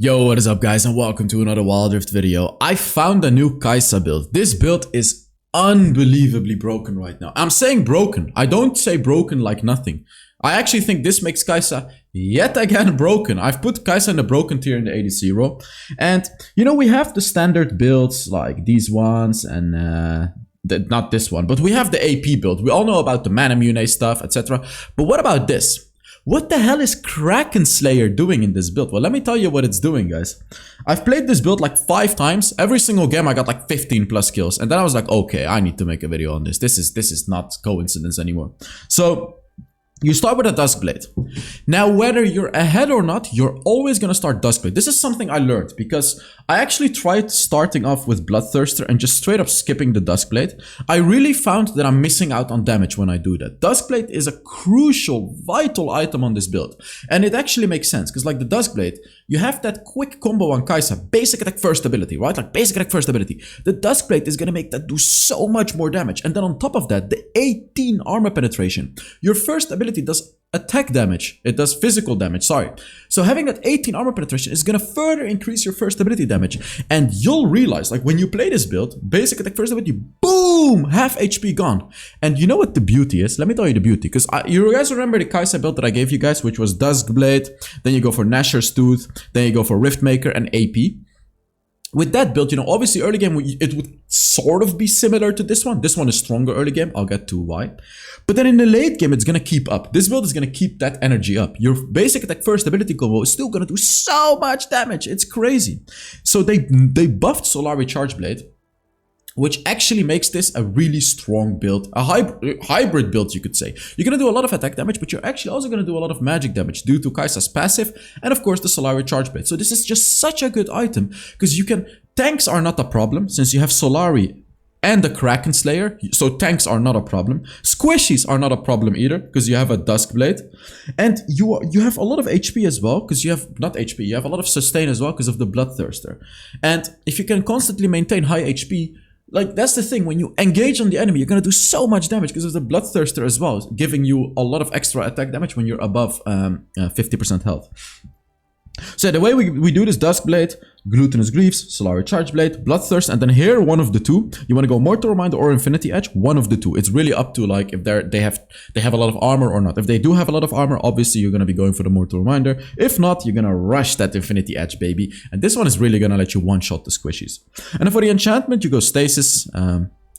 Yo, what is up guys and welcome to another Wild Rift video. I found a new Kaisa build. This build is unbelievably broken right now. I'm saying broken. I don't say broken like nothing. I actually think this makes Kaisa yet again broken. I've put Kaisa in the broken tier in the ADC row. And you know, we have the standard builds like these ones and not this one, but we have the AP build. We all know about the mana mune stuff, etc. But what about this? What the hell is Kraken Slayer doing in this build? Well, let me tell you what it's doing, guys. I've played this build like 5 times. Every single game I got like 15 plus kills. And then I was like, okay, I need to make a video on this. This is not coincidence anymore. So you start with a Duskblade. Now, whether you're ahead or not, you're always gonna start Duskblade. This is something I learned because I actually tried starting off with Bloodthirster and just straight up skipping the Duskblade. I really found that I'm missing out on damage when I do that. Duskblade is a crucial, vital item on this build. And it actually makes sense because like the Duskblade, you have that quick combo on Kaisa, basic attack first ability, right? Like basic attack first ability. The Duskblade is gonna make that do so much more damage. And then on top of that, the 18 armor penetration. Your first ability does attack damage. It does physical damage, sorry. So having that 18 armor penetration is gonna further increase your first ability damage. And you'll realize, like when you play this build, basic attack first ability, boom, half HP gone. And you know what the beauty is? Let me tell you the beauty, because you guys remember the Kaisa build that I gave you guys, which was Duskblade, then you go for Nashor's Tooth, then you go for Riftmaker and AP. With that build, you know, obviously early game, it would sort of be similar to this one. This one is stronger early game. I'll get to why. But then in the late game, it's going to keep up. This build is going to keep that energy up. Your basic attack first ability combo is still going to do so much damage. It's crazy. So they buffed Solari Chargeblade, which actually makes this a really strong build, a hybrid build, you could say. You're going to do a lot of attack damage, but you're actually also going to do a lot of magic damage due to Kaisa's passive and of course the Solari Chargeblade. So this is just such a good item because you can... Tanks are not a problem since you have Solari and the Kraken Slayer, so tanks are not a problem. Squishies are not a problem either because you have a Duskblade. And you have a lot of HP as well because you have, not HP, you have a lot of sustain as well because of the Bloodthirster. And if you can constantly maintain high HP, like, that's the thing, when you engage on the enemy, you're gonna do so much damage because of the Bloodthirster as well, giving you a lot of extra attack damage when you're above 50% health. So the way we do this, Duskblade, Glutinous Griefs, Solari Chargeblade, Bloodthirst, and then here, one of the two. You want to go Mortal Reminder or Infinity Edge, one of the two. It's really up to like if they have a lot of armor or not. If they do have a lot of armor, obviously you're going to be going for the Mortal Reminder. If not, you're going to rush that Infinity Edge, baby. And this one is really going to let you one-shot the squishies. And then for the enchantment, you go Stasis.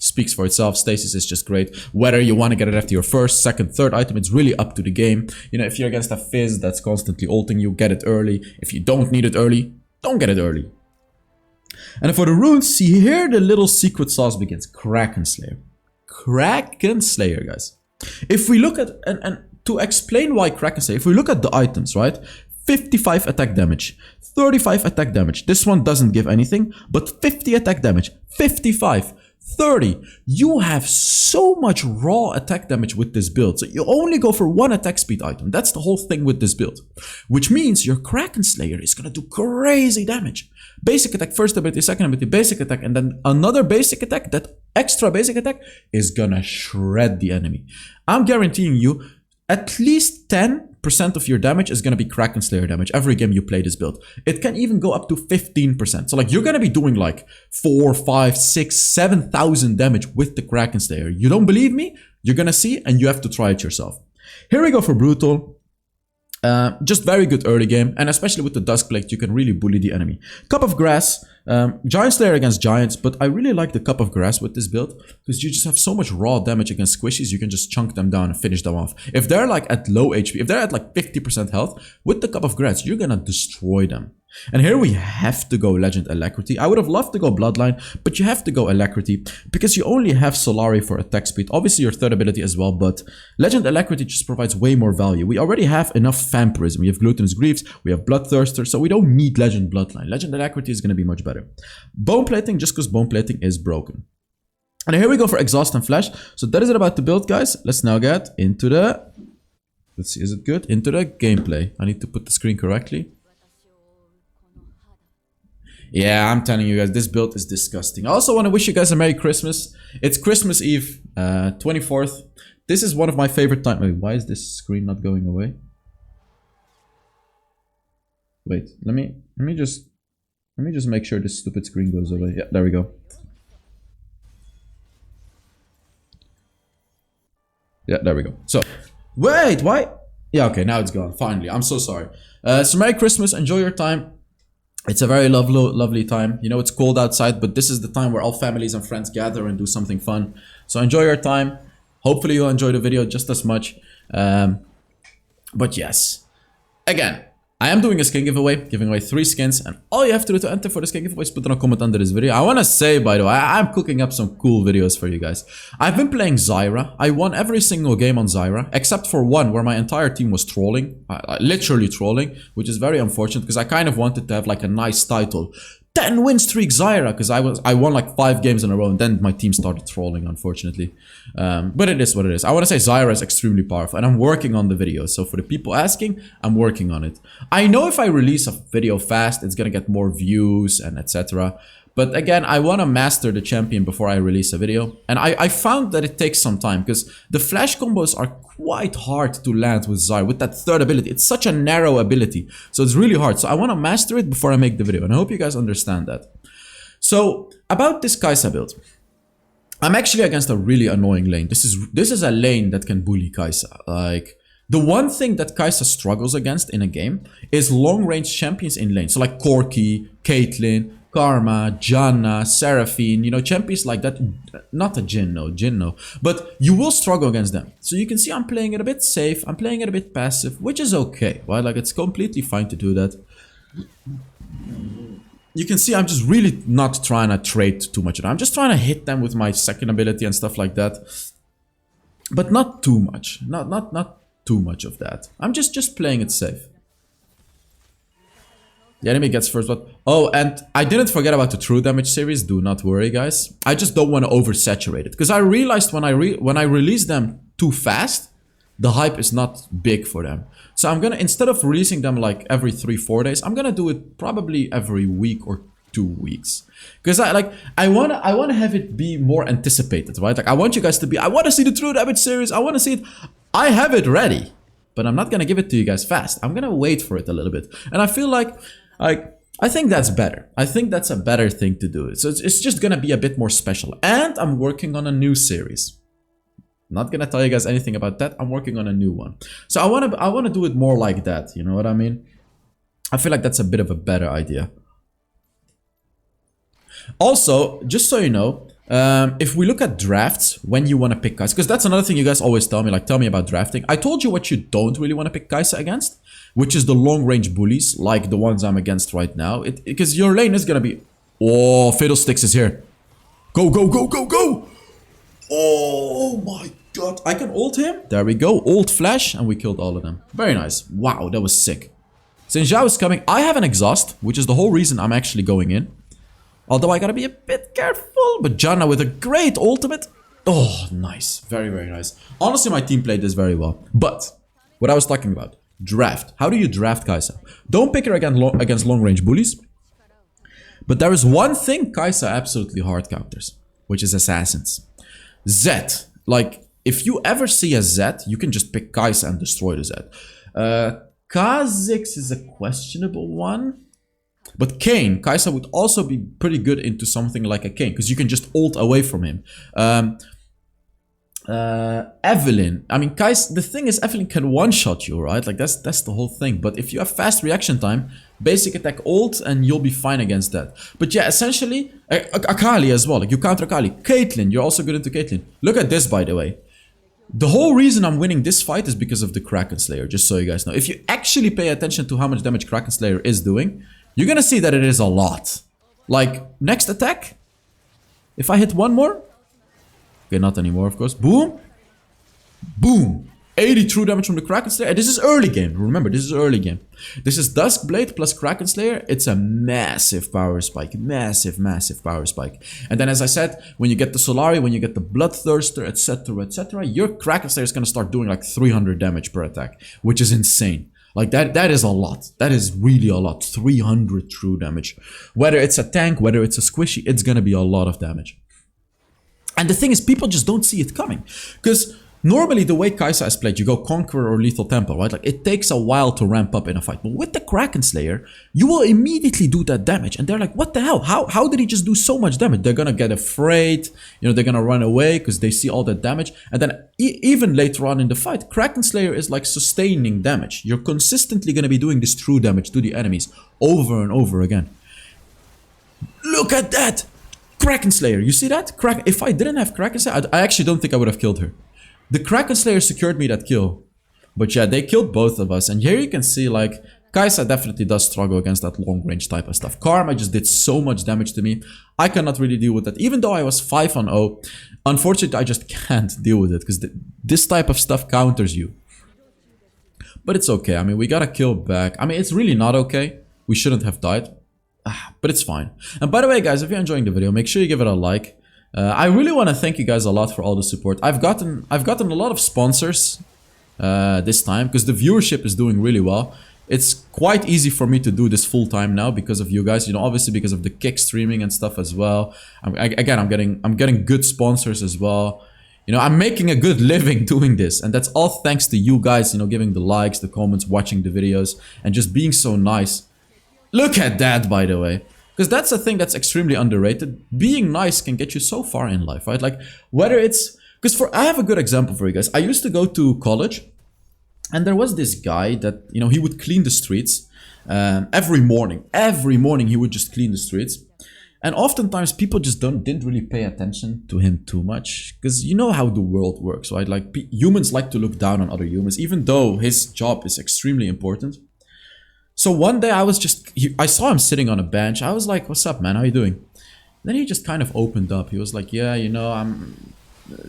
Speaks for itself. Stasis is just great. Whether you want to get it after your first, second, third item, it's really up to the game. You know, if you're against a Fizz that's constantly ulting you, get it early. If you don't need it early, don't get it early. And for the runes, see here the little secret sauce begins. Kraken Slayer. Kraken Slayer, guys. If we look at, and to explain why Kraken Slayer, if we look at the items, right? 55 attack damage, 35 attack damage. This one doesn't give anything, but 50 attack damage, 55. 30. You have so much raw attack damage with this build. So you only go for one attack speed item. That's the whole thing with this build. Which means your Kraken Slayer is going to do crazy damage. Basic attack, first ability, second ability, basic attack, and then another basic attack. That extra basic attack is going to shred the enemy. I'm guaranteeing you at least 10% of your damage is going to be Kraken Slayer damage every game you play this build. It can even go up to 15%. So like you're going to be doing like 4, 5, 6, 7,000 damage with the Kraken Slayer. You don't believe me? You're going to see and you have to try it yourself. Here we go for Brutal. Just very good early game, and especially with the Duskblade, you can really bully the enemy. Cup of Grass, Giant Slayer against Giants, but I really like the Cup of Grass with this build because you just have so much raw damage against squishies, you can just chunk them down and finish them off. If they're like at low HP, if they're at like 50% health, with the Cup of Grass, you're gonna destroy them. And here we have to go Legend Alacrity. I would have loved to go Bloodline, but you have to go Alacrity because you only have Solari for attack speed. Obviously your third ability as well, but Legend Alacrity just provides way more value. We already have enough Vampirism. We have Glutinous Griefs, we have Bloodthirster, so we don't need Legend Bloodline. Legend Alacrity is going to be much better. Bone Plating, just because Bone Plating is broken. And here we go for Exhaust and Flash. So that is it about the build, guys. Let's now get into the... Let's see, is it good? Into the gameplay. I need to put the screen correctly. Yeah, I'm telling you guys, this build is disgusting. I also want to wish you guys a Merry Christmas. It's Christmas Eve, 24th. This is one of my favorite times. Wait, why is this screen not going away? Wait, let me just make sure this stupid screen goes away. Yeah, there we go. Yeah, there we go. So, wait, why? Yeah, okay, now it's gone. Finally, I'm so sorry. So Merry Christmas. Enjoy your time. It's a very lovely time. You know, it's cold outside, but this is the time where all families and friends gather and do something fun. So enjoy your time. Hopefully you'll enjoy the video just as much. But yes, again, I am doing a skin giveaway, giving away 3 skins, and all you have to do to enter for the skin giveaway is put in a comment under this video. I want to say, by the way, I'm cooking up some cool videos for you guys. I've been playing Zyra. I won every single game on Zyra, except for one where my entire team was trolling, literally trolling, which is very unfortunate because I kind of wanted to have like a nice title. 10 win streak Zyra, because I won like 5 games in a row, and then my team started trolling, unfortunately. But it is what it is. I want to say Zyra is extremely powerful, and I'm working on the video. So for the people asking, I'm working on it. I know if I release a video fast, it's gonna get more views and etc. But again, I want to master the champion before I release a video. And I found that it takes some time, because the flash combos are quite hard to land with Zyra, with that third ability. It's such a narrow ability, so it's really hard. So I want to master it before I make the video, and I hope you guys understand that. So about this Kaisa build, I'm actually against a really annoying lane. This is a lane that can bully Kaisa. Like, the one thing that Kaisa struggles against in a game is long-range champions in lane. So like Corki, Caitlyn, Karma, Janna, Seraphine, you know, champions like that. Not a Jhin, no. But you will struggle against them. So you can see I'm playing it a bit safe. I'm playing it a bit passive, which is okay, right? Like, it's completely fine to do that. You can see I'm just really not trying to trade too much. I'm just trying to hit them with my second ability and stuff like that. But not too much. Not too much of that. I'm just playing it safe. The enemy gets first blood. Oh, and I didn't forget about the true damage series. Do not worry, guys. I just don't want to oversaturate it, because I realized when I release them too fast, the hype is not big for them. So I'm gonna, instead of releasing them like every 3-4 days, I'm gonna do it probably every week or 2 weeks, because I wanna have it be more anticipated, right? Like, I want you guys to be, I want to see the true damage series. I want to see it. I have it ready, but I'm not gonna give it to you guys fast. I'm gonna wait for it a little bit, and I feel like I think that's better. I think that's a better thing to do. So it's just gonna be a bit more special. And I'm working on a new series. Not gonna tell you guys anything about that. I'm working on a new one. So I wanna do it more like that. You know what I mean? I feel like that's a bit of a better idea. Also, just so you know, if we look at drafts, when you want to pick Kaisa, because that's another thing you guys always tell me, like, tell me about drafting. I told you what you don't really want to pick Kaisa against, which is the long-range bullies, like the ones I'm against right now. Because your lane is going to be... Oh, Fiddlesticks is here. Go, go, go, go, go! Oh my god. I can ult him. There we go. Ult flash, and we killed all of them. Very nice. Wow, that was sick. Xin Zhao is coming. I have an exhaust, which is the whole reason I'm actually going in. Although I gotta be a bit careful. But Janna with a great ultimate. Oh, nice. Very, very nice. Honestly, my team played this very well. But what I was talking about, draft. How do you draft Kaisa? Don't pick her against long-range bullies. But there is one thing Kaisa absolutely hard counters, which is assassins. Zed. Like, if you ever see a Zed, you can just pick Kaisa and destroy the Zed. Kha'Zix is a questionable one. But Kayn, Kaisa would also be pretty good into something like a Kayn, because you can just ult away from him. Evelyn, I mean, Kaisa, the thing is, Evelyn can one-shot you, right? Like, that's the whole thing. But if you have fast reaction time, basic attack ult, and you'll be fine against that. But yeah, essentially, Akali as well. Like, you counter Akali. Caitlyn, you're also good into Caitlyn. Look at this, by the way. The whole reason I'm winning this fight is because of the Kraken Slayer, just so you guys know. If you actually pay attention to how much damage Kraken Slayer is doing, you're gonna see that it is a lot. Like, next attack, if I hit one more, okay, not anymore, of course. Boom, boom, 80 true damage from the Kraken Slayer. And this is early game. Remember, this is early game. This is Duskblade plus Kraken Slayer. It's a massive power spike, massive power spike. And then, as I said, when you get the Solari, when you get the Bloodthirster, etc., your Kraken Slayer is gonna start doing like 300 damage per attack, which is insane. Like, that is a lot. That is really a lot. 300 true damage. Whether it's a tank, whether it's a squishy, it's gonna be a lot of damage. And the thing is, people just don't see it coming. Because Normally, the way Kaisa is played, you go Conqueror or Lethal Temple, right? Like, it takes a while to ramp up in a fight. But with the Kraken Slayer, you will immediately do that damage. And they're like, what the hell? How did he just do so much damage? They're gonna get afraid. You know, they're gonna run away because they see all that damage. And then even later on in the fight, Kraken Slayer is like sustaining damage. You're consistently gonna be doing this true damage to the enemies over and over again. Look at that! Kraken Slayer, you see that? If I didn't have Kraken Slayer, I actually don't think I would have killed her. The Kraken Slayer secured me that kill. But yeah, they killed both of us. And here you can see, like, Kaisa definitely does struggle against that long range type of stuff. Karma just did so much damage to me. I cannot really deal with that. Even though I was 5-0, unfortunately I just can't deal with it. Because this type of stuff counters you. But it's okay. I mean, we got a kill back. I mean, it's really not okay. We shouldn't have died. But it's fine. And by the way, guys, if you're enjoying the video, make sure you give it a like. I really want to thank you guys a lot for all the support. I've gotten a lot of sponsors this time because the viewership is doing really well. It's quite easy for me to do this full time now because of you guys. You know, obviously because of the kick streaming and stuff as well. I'm getting good sponsors as well. You know, I'm making a good living doing this, and that's all thanks to you guys. You know, giving the likes, the comments, watching the videos, and just being so nice. Look at that, by the way. Because that's a thing that's extremely underrated. Being nice can get you so far in life, right? Like, whether it's... Because I have a good example for you guys. I used to go to college, and there was this guy that, you know, he would clean the streets every morning. Every morning he would just clean the streets. And oftentimes people just didn't really pay attention to him too much. Because you know how the world works, right? Like, humans like to look down on other humans, even though his job is extremely important. So one day I saw him sitting on a bench. I was like, what's up, man? How you doing? Then he just kind of opened up. He was like, yeah, you know,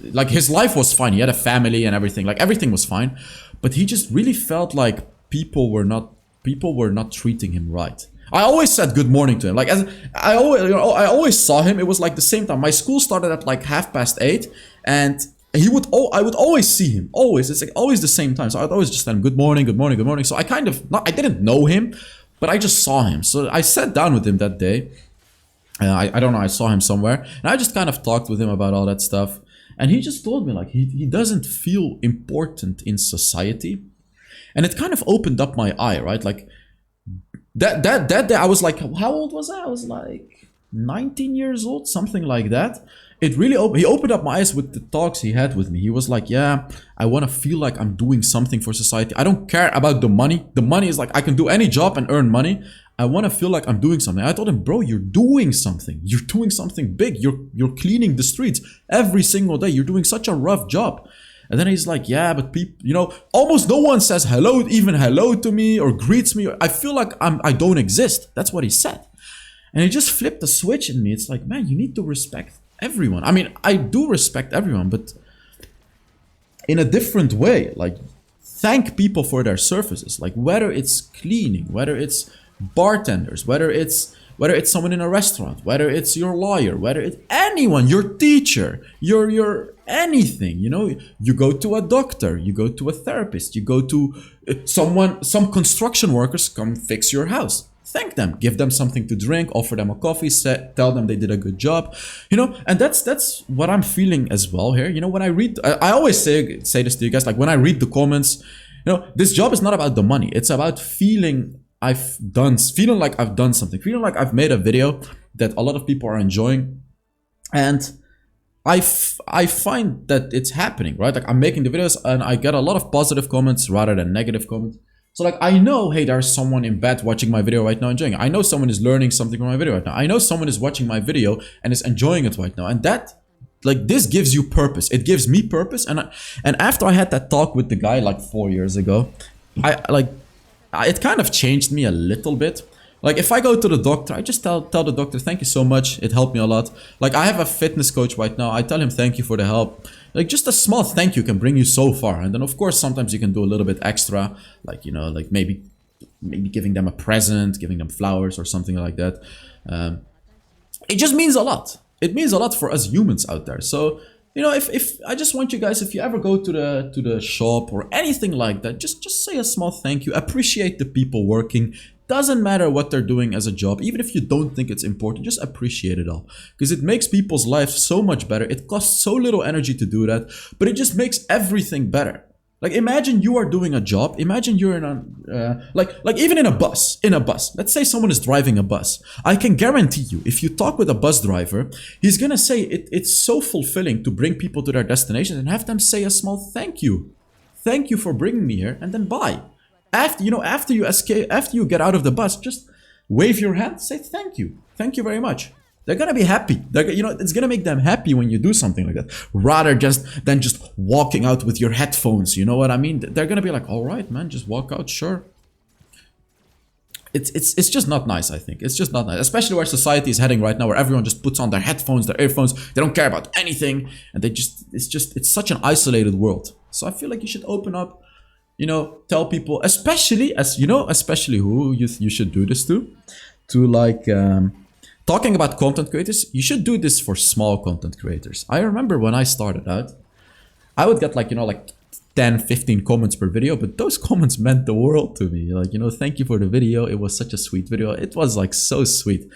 like, his life was fine. He had a family and everything. Like, everything was fine. But he just really felt like people were not treating him right. I always said good morning to him. Like, I always saw him. It was like the same time. My school started at like 8:30, and I would always see him. Always. It's like always the same time. So I'd always just tell him good morning, good morning, good morning. So I I didn't know him, but I just saw him. So I sat down with him that day. I don't know, I saw him somewhere. And I just kind of talked with him about all that stuff. And he just told me, like, he doesn't feel important in society. And it kind of opened up my eye, right? Like, that day I was like, how old was I? I was like 19 years old, something like that. It really he opened up my eyes with the talks he had with me. He was like, yeah, I want to feel like I'm doing something for society. I don't care about the money. The money is like, I can do any job and earn money. I want to feel like I'm doing something. I told him, bro, you're doing something. You're doing something big. You're cleaning the streets every single day. You're doing such a rough job. And then he's like, yeah, but people, you know, almost no one says hello, even hello to me or greets me. I feel like I don't exist. That's what he said. And he just flipped a switch in me. It's like, man, you need to respect everyone. I mean, I do respect everyone, but in a different way. Like, thank people for their services. Like, whether it's cleaning, whether it's bartenders, whether it's someone in a restaurant, whether it's your lawyer, whether it's anyone, your teacher, your anything, you know, you go to a doctor, you go to a therapist, you go to some construction workers come fix your house. Thank them, give them something to drink, offer them a coffee, tell them they did a good job, you know. And that's what I'm feeling as well here. You know, when I read, I always say this to you guys, like, when I read the comments, you know, this job is not about the money. It's about feeling like I've done something, feeling like I've made a video that a lot of people are enjoying. And I find that it's happening, right? Like, I'm making the videos and I get a lot of positive comments rather than negative comments. So, like, I know, hey, there's someone in bed watching my video right now enjoying it. I know someone is learning something from my video right now. I know someone is watching my video and is enjoying it right now. And that, like, this gives you purpose. It gives me purpose. And after I had that talk with the guy like 4 years ago, it kind of changed me a little bit. Like, if I go to the doctor, I just tell the doctor, thank you so much. It helped me a lot. Like, I have a fitness coach right now. I tell him thank you for the help. Like, just a small thank you can bring you so far. And then, of course, sometimes you can do a little bit extra. Like, you know, like maybe giving them a present, giving them flowers or something like that. It just means a lot. It means a lot for us humans out there. So, you know, if I just want you guys, if you ever go to the shop or anything like that, just say a small thank you. Appreciate the people working. doesn't matter what they're doing as a job, even if you don't think it's important, just appreciate it all. Because it makes people's lives so much better. It costs so little energy to do that, but it just makes everything better. Like imagine you are doing a job. Imagine you're in a like even in a bus. Let's say someone is driving a bus. I can guarantee you, if you talk with a bus driver, he's gonna say it's so fulfilling to bring people to their destinations and have them say a small thank you. Thank you for bringing me here, and then bye. After you escape, after you get out of the bus, just wave your hand, say thank you very much. They're gonna be happy. It's gonna make them happy when you do something like that, rather than just walking out with your headphones. You know what I mean? They're gonna be like, all right, man, just walk out, sure. It's just not nice. I think it's just not nice, especially where society is heading right now, where everyone just puts on their headphones, their earphones. They don't care about anything, and it's such an isolated world. So I feel like you should open up. Tell people, especially who you should do this to like. Talking about content creators, you should do this for small content creators. I remember when I started out, I would get like 10, 15 comments per video, but those comments meant the world to me. Like, thank you for the video. It was such a sweet video. It was like so sweet.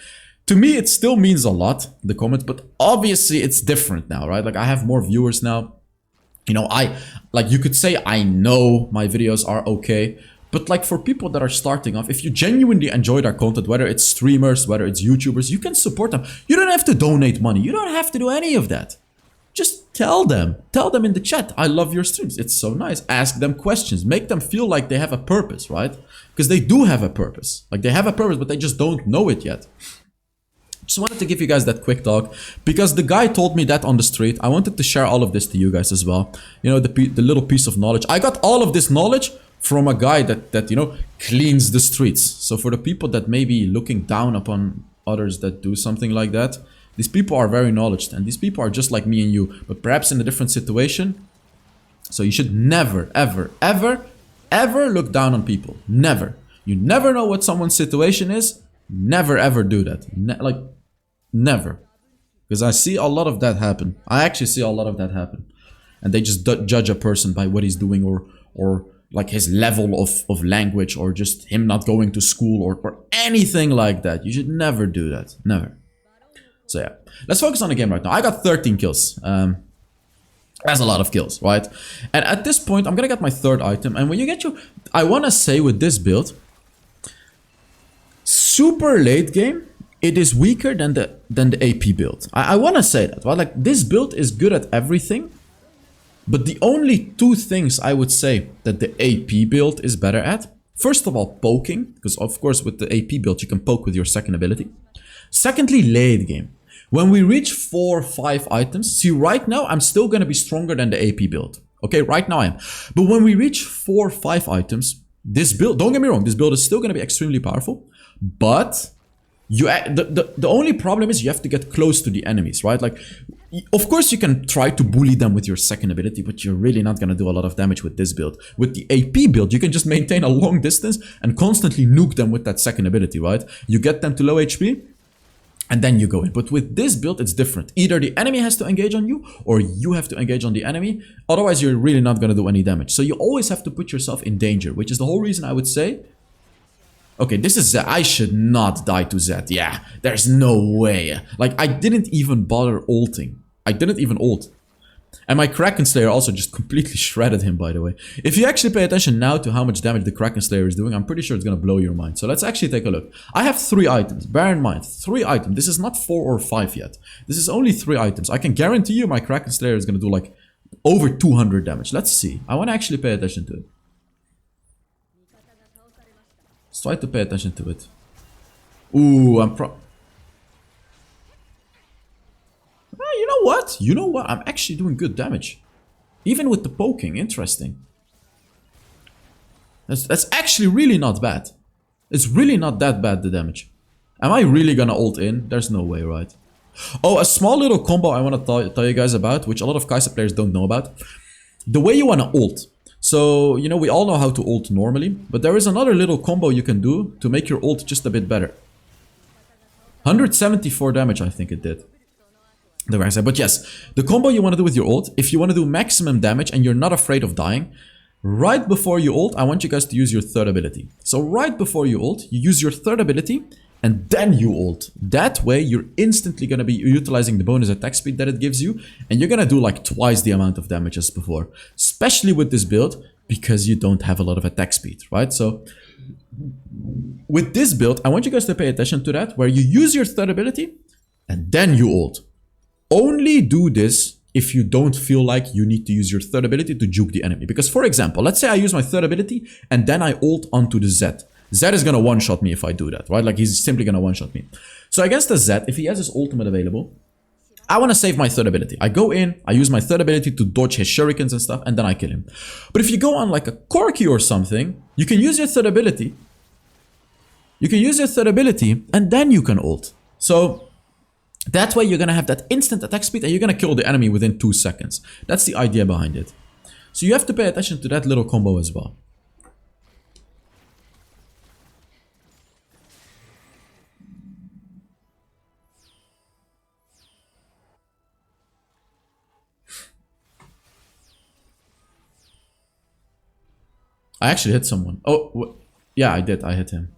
To me, it still means a lot, the comments, but obviously it's different now, right? Like I have more viewers now. You could say I know my videos are okay. But like for people that are starting off, if you genuinely enjoyed our content, whether it's streamers, whether it's YouTubers, you can support them. You don't have to donate money. You don't have to do any of that. Just tell them in the chat, I love your streams. It's so nice. Ask them questions. Make them feel like they have a purpose, right? Because they do have a purpose. Like they have a purpose, but they just don't know it yet. Just wanted to give you guys that quick talk because the guy told me that on the street. I wanted to share all of this to you guys as well. The little piece of knowledge. I got all of this knowledge from a guy that cleans the streets. So for the people that may be looking down upon others that do something like that, these people are very knowledgeable, and these people are just like me and you, but perhaps in a different situation. So you should never, ever, ever, ever look down on people. Never. You never know what someone's situation is. Never, ever do that. Never. Because I see a lot of that happen. I actually see a lot of that happen. And they just judge a person by what he's doing or like his level of language or just him not going to school or anything like that. You should never do that. Never. So yeah, let's focus on the game right now. I got 13 kills. That's a lot of kills, right? And at this point, I'm gonna get my third item. And when you get I wanna say with this build, super late game, it is weaker than the AP build. I wanna say that, right? Like this build is good at everything. But the only two things I would say that the AP build is better at, first of all, poking, because of course with the AP build you can poke with your second ability. Secondly, late game. When we reach 4 or 5 items, see right now I'm still going to be stronger than the AP build. Okay, right now I am. But when we reach 4 or 5 items, this build, don't get me wrong, this build is still going to be extremely powerful. But the only problem is you have to get close to the enemies, right? Like, of course you can try to bully them with your second ability, but you're really not going to do a lot of damage with this build. With the AP build, you can just maintain a long distance and constantly nuke them with that second ability, right? You get them to low HP and then you go in. But with this build, it's different. Either the enemy has to engage on you or you have to engage on the enemy. Otherwise, you're really not going to do any damage. So you always have to put yourself in danger, which is the whole reason I would say, okay, this is Zed. I should not die to Zed. Yeah, there's no way. Like, I didn't even bother ulting. I didn't even ult. And my Kraken Slayer also just completely shredded him, by the way. If you actually pay attention now to how much damage the Kraken Slayer is doing, I'm pretty sure it's going to blow your mind. So let's actually take a look. I have 3 items. Bear in mind, 3 items. This is not 4 or 5 yet. This is only 3 items. I can guarantee you my Kraken Slayer is going to do like over 200 damage. Let's see. I want to actually pay attention to it. Let's try to pay attention to it. Ooh, you know what? You know what? I'm actually doing good damage. Even with the poking. Interesting. That's actually really not bad. It's really not that bad, the damage. Am I really gonna ult in? There's no way, right? Oh, a small little combo I want to tell you guys about, which a lot of Kaisa players don't know about. The way you want to ult. So, you know, we all know how to ult normally, but there is another little combo you can do to make your ult just a bit better. 174 damage, I think it did. But yes, the combo you want to do with your ult, if you want to do maximum damage and you're not afraid of dying, Right before you ult, I want you guys to use your third ability. So right before you ult, you use your third ability and then you ult. That way, you're instantly going to be utilizing the bonus attack speed that it gives you, and you're going to do like twice the amount of damage as before. Especially with this build, because you don't have a lot of attack speed, right? So with this build, I want you guys to pay attention to that, where you use your third ability and then you ult. Only do this if you don't feel like you need to use your third ability to juke the enemy. Because for example, let's say I use my third ability and then I ult onto the Z. Z is gonna one-shot me if I do that, right? Like he's simply gonna one-shot me. So against the Z, if he has his ultimate available, I want to save my third ability. I go in, I use my third ability to dodge his shurikens and stuff, and then I kill him. But if you go on like a Corki or something, you can use your third ability. You can use your third ability, and then you can ult. So that way you're going to have that instant attack speed, and you're going to kill the enemy within 2 seconds. That's the idea behind it. So you have to pay attention to that little combo as well. I actually hit someone. Oh, yeah, I did. I hit him.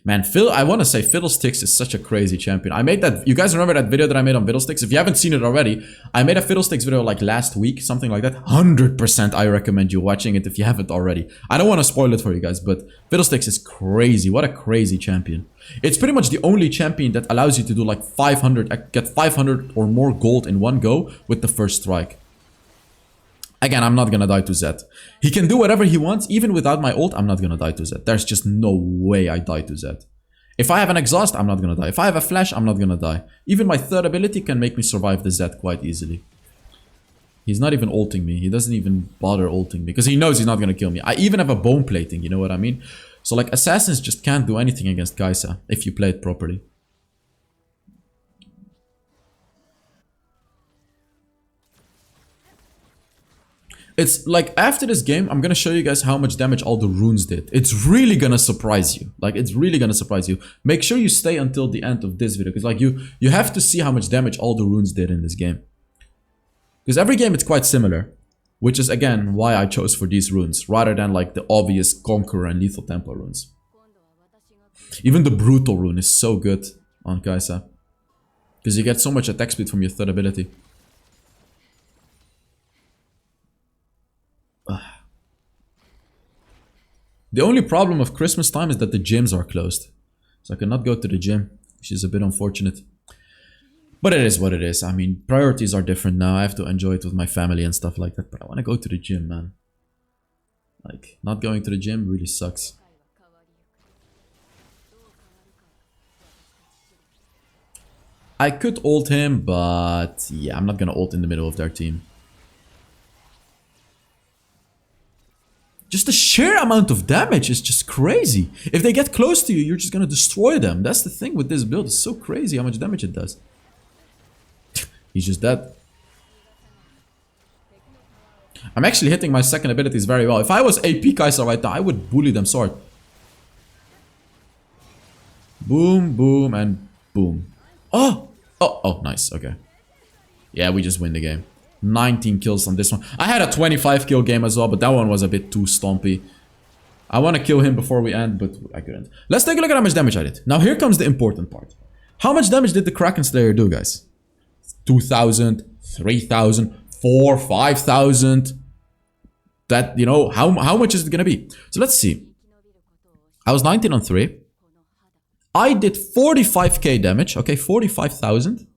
Man, I want to say Fiddlesticks is such a crazy champion. I made that. You guys remember that video that I made on Fiddlesticks? If you haven't seen it already, I made a Fiddlesticks video like last week, something like that. 100% I recommend you watching it if you haven't already. I don't want to spoil it for you guys, but Fiddlesticks is crazy. What a crazy champion. It's pretty much the only champion that allows you to do like 500, get 500 or more gold in one go with the first strike. Again, I'm not gonna die to Zed. He can do whatever he wants, even without my ult, I'm not gonna die to Zed. There's just no way I die to Zed. If I have an exhaust, I'm not gonna die. If I have a flash, I'm not gonna die. Even my third ability can make me survive the Zed quite easily. He's not even ulting me. He doesn't even bother ulting me, because he knows he's not gonna kill me. I even have a bone plating, you know what I mean? So like, assassins just can't do anything against Kaisa, if you play it properly. It's like, after this game, I'm gonna show you guys how much damage all the runes did. It's really gonna surprise you. Like, it's really gonna surprise you. Make sure you stay until the end of this video, because like, you have to see how much damage all the runes did in this game. Because every game it's quite similar, which is again why I chose for these runes, rather than like the obvious Conqueror and Lethal Tempo runes. Even the Brutal rune is so good on Kaisa, because you get so much attack speed from your third ability. The only problem of Christmas time is that the gyms are closed. So I cannot go to the gym, which is a bit unfortunate. But it is what it is. I mean, priorities are different now. I have to enjoy it with my family and stuff like that. But I want to go to the gym, man. Like, not going to the gym really sucks. I could ult him, but yeah, I'm not gonna ult in the middle of their team. Just the sheer amount of damage is just crazy. If they get close to you, you're just gonna destroy them. That's the thing with this build. It's so crazy how much damage it does. He's just dead. I'm actually hitting my second abilities very well. If I was AP Kaisa right now, I would bully them so hard. Boom, boom, and boom. Oh! Oh, oh, nice. Okay. Yeah, we just win the game. 19 kills on this one. I had a 25 kill game as well, but that one was a bit too stompy. I want to kill him before we end, but I couldn't. Let's take a look at how much damage I did. Now here comes the important part. How much damage did the Kraken Slayer do, guys? 2,000, 3,000, 4,000, 5,000. That, you know, how much is it gonna be? So let's see. I was 19 on 3. I did 45k damage. Okay, 45,000.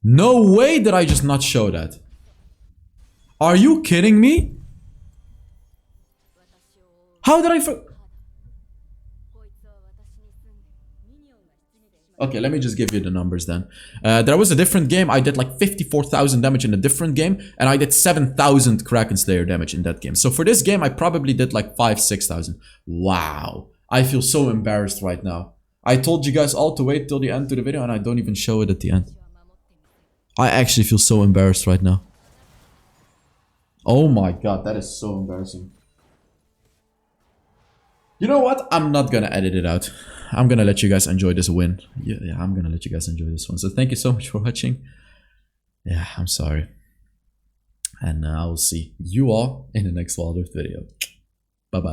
No way did I just not show that. Are you kidding me? How did I Okay, let me just give you the numbers then. There was a different game. I did like 54,000 damage in a different game, and I did 7,000 Kraken Slayer damage in that game. So for this game, I probably did like 5,000-6,000. Wow. I feel so embarrassed right now. I told you guys all to wait till the end of the video, and I don't even show it at the end. I actually feel so embarrassed right now. Oh my god, that is so embarrassing. You know what? I'm not gonna edit it out. I'm gonna let you guys enjoy this win. Yeah, I'm gonna let you guys enjoy this one. So thank you so much for watching. Yeah, I'm sorry. And I will see you all in the next Wild Rift video. Bye bye.